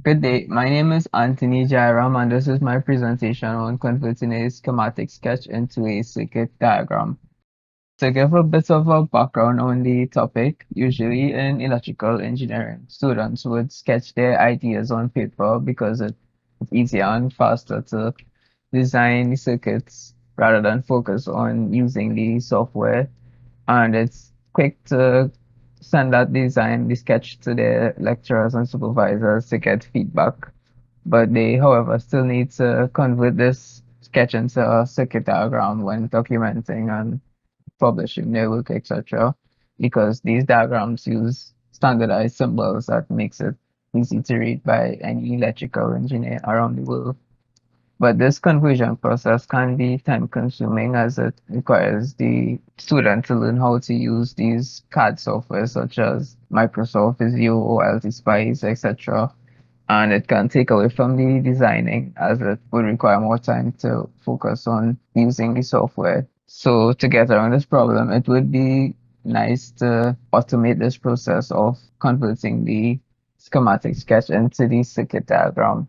Good day. My name is Anthony Jairam, and this is my presentation on converting a schematic sketch into a circuit diagram. To give a bit of a background on the topic, usually in electrical engineering, students would sketch their ideas on paper because it's easier and faster to design the circuits rather than focus on using the software, and it's quick to send that design, the sketch to their lecturers and supervisors to get feedback. But they, however, still need to convert this sketch into a circuit diagram when documenting and publishing their work, etc. Because these diagrams use standardized symbols that makes it easy to read by any electrical engineer around the world. But this conversion process can be time consuming as it requires the student to learn how to use these CAD software such as Microsoft Visio or LT etc. And it can take away from the designing as it would require more time to focus on using the software. So to get around this problem, it would be nice to automate this process of converting the schematic sketch into the circuit diagram.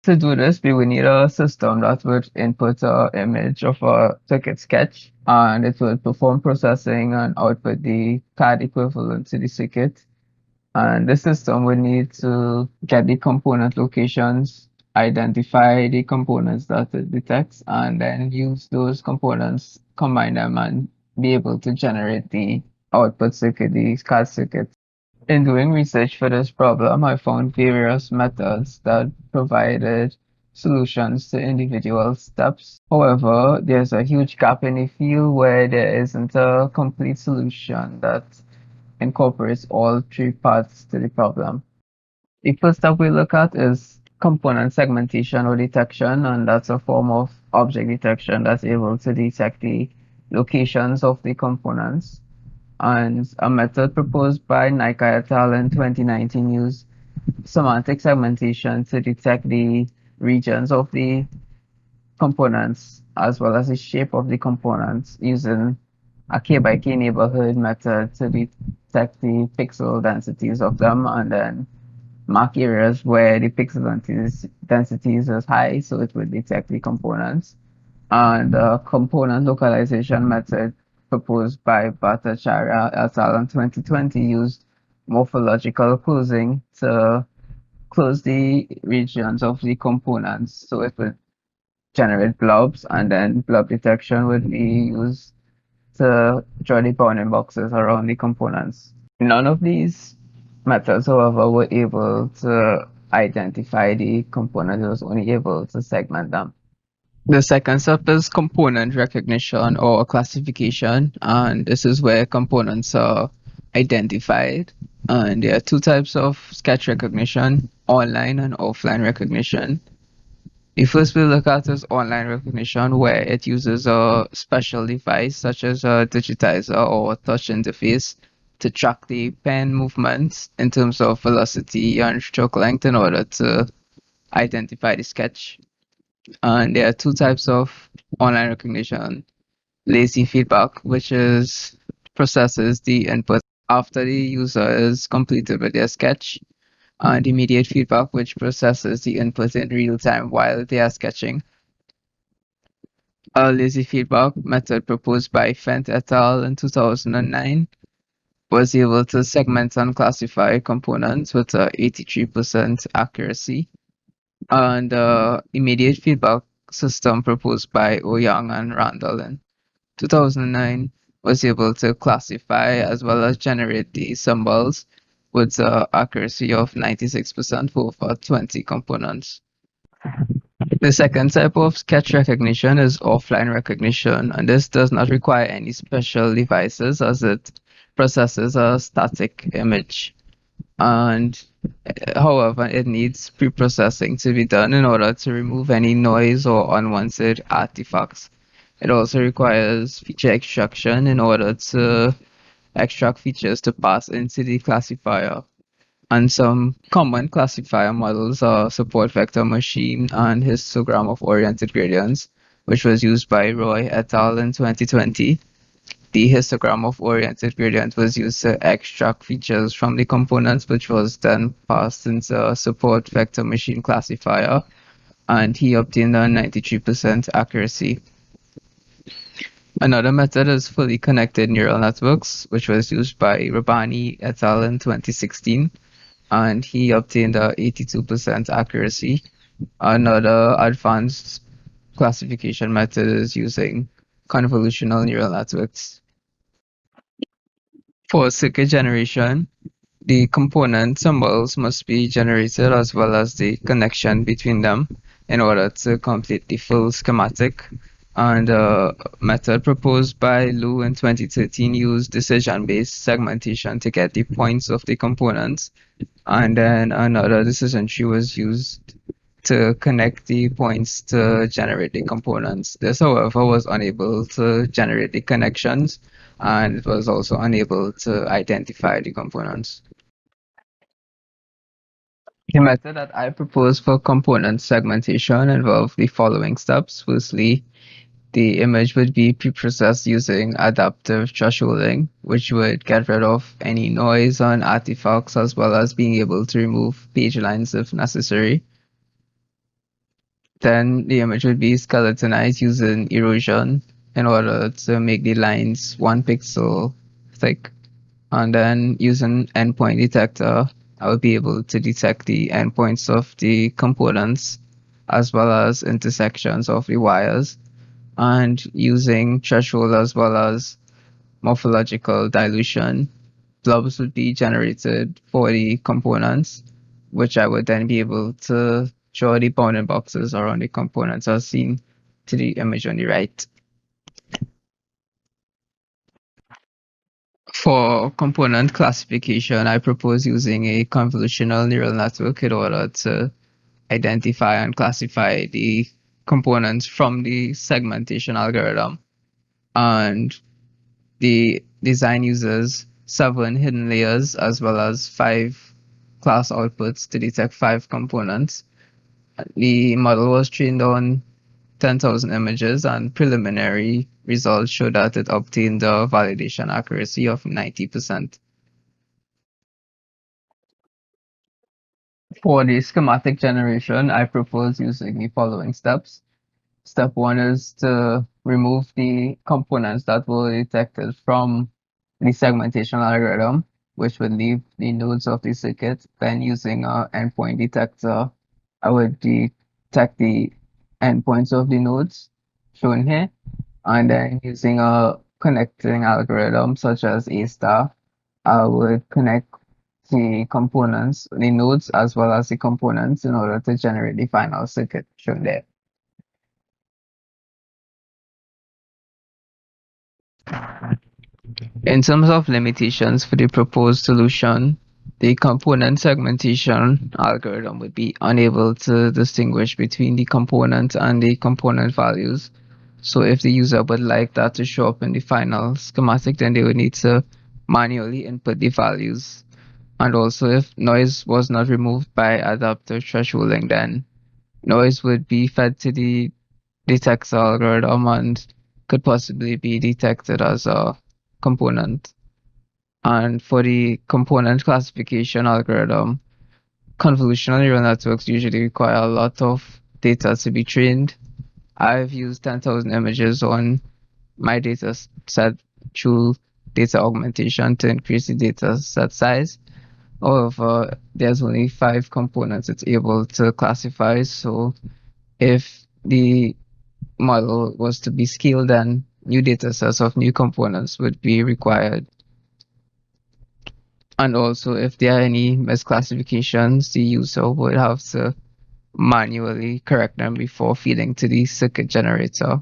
To do this, we would need a system that would input an image of a circuit sketch, and it would perform processing and output the CAD equivalent to the circuit. And the system would need to get the component locations, identify the components that it detects, and then use those components, combine them, and be able to generate the output circuit, the CAD circuit. In doing research for this problem, I found various methods that provided solutions to individual steps. However, there's a huge gap in the field where there isn't a complete solution that incorporates all three parts to the problem. The first step we look at is component segmentation or detection, and that's a form of object detection that's able to detect the locations of the components. And a method proposed by Nike et al. In 2019 used semantic segmentation to detect the regions of the components as well as the shape of the components using a K by K neighborhood method to detect the pixel densities of them and then mark areas where the pixel densities is high, so it would detect the components. And the component localization method proposed by Bhattacharya et al. In 2020 used morphological closing to close the regions of the components. So it would generate blobs, and then blob detection would be used to draw the bounding boxes around the components. None of these methods, however, were able to identify the components. It was only able to segment them. The second step is component recognition or classification, and this is where components are identified. And there are two types of sketch recognition, online and offline recognition. The first we'll look at is online recognition, where it uses a special device such as a digitizer or a touch interface to track the pen movements in terms of velocity and stroke length in order to identify the sketch. And there are two types of online recognition. Lazy feedback, which is processes the input after the user is completed with their sketch, and immediate feedback, which processes the input in real time while they are sketching. A lazy feedback method proposed by Feng et al. In 2009 was able to segment and classify components with a 83% accuracy. And the immediate feedback system proposed by Ouyang and Randall in 2009 was able to classify as well as generate the symbols with an accuracy of 96% for over 20 components. The second type of sketch recognition is offline recognition, and this does not require any special devices as it processes a static image. And however, it needs pre-processing to be done in order to remove any noise or unwanted artifacts. It also requires feature extraction in order to extract features to pass into the classifier. And some common classifier models are support vector machine and histogram of oriented gradients, which was used by Roy et al. In 2020. the histogram of oriented gradient was used to extract features from the components, which was then passed into a support vector machine classifier, and he obtained a 93% accuracy. Another method is fully connected neural networks, which was used by Rabbani et al. In 2016, and he obtained a 82% accuracy. Another advanced classification method is using convolutional neural networks. For circuit generation, the component symbols must be generated as well as the connection between them in order to complete the full schematic. And the method proposed by Liu in 2013 used decision-based segmentation to get the points of the components. And then another decision tree was used to connect the points to generate the components. This, however, was unable to generate the connections, and it was also unable to identify the components. The method that I propose for component segmentation involved the following steps. Firstly, the image would be preprocessed using adaptive thresholding, which would get rid of any noise and artifacts as well as being able to remove page lines if necessary. Then the image would be skeletonized using erosion in order to make the lines 1 pixel thick. And then using endpoint detector, I would be able to detect the endpoints of the components as well as intersections of the wires. And using threshold as well as morphological dilution, blobs would be generated for the components, which I would then be able to draw the bounding boxes around the components as seen to the image on the right. For component classification, I propose using a convolutional neural network in order to identify and classify the components from the segmentation algorithm. And the design uses 7 hidden layers as well as 5 class outputs to detect 5 components. The model was trained on 10,000 images, and preliminary results show that it obtained a validation accuracy of 90%. For the schematic generation, I propose using the following steps. Step 1 is to remove the components that were detected from the segmentation algorithm, which would leave the nodes of the circuit. Then using an endpoint detector, I would detect the endpoints of the nodes shown here. And then using a connecting algorithm such as A star, I would connect the components, the nodes, as well as the components in order to generate the final circuit shown there. In terms of limitations for the proposed solution, the component segmentation algorithm would be unable to distinguish between the component and the component values. So if the user would like that to show up in the final schematic, then they would need to manually input the values. And also if noise was not removed by adaptive thresholding, then noise would be fed to the detector algorithm and could possibly be detected as a component. And for the component classification algorithm, convolutional neural networks usually require a lot of data to be trained. I've used 10,000 images on my data set through data augmentation to increase the data set size. However, there's only 5 components it's able to classify. So if the model was to be scaled, then new data sets of new components would be required. And also, if there are any misclassifications, the user would have to manually correct them before feeding to the circuit generator.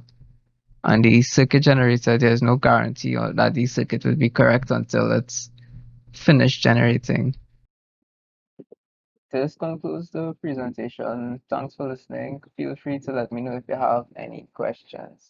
And the circuit generator, there's no guarantee that the circuit will be correct until it's finished generating. This concludes the presentation. Thanks for listening. Feel free to let me know if you have any questions.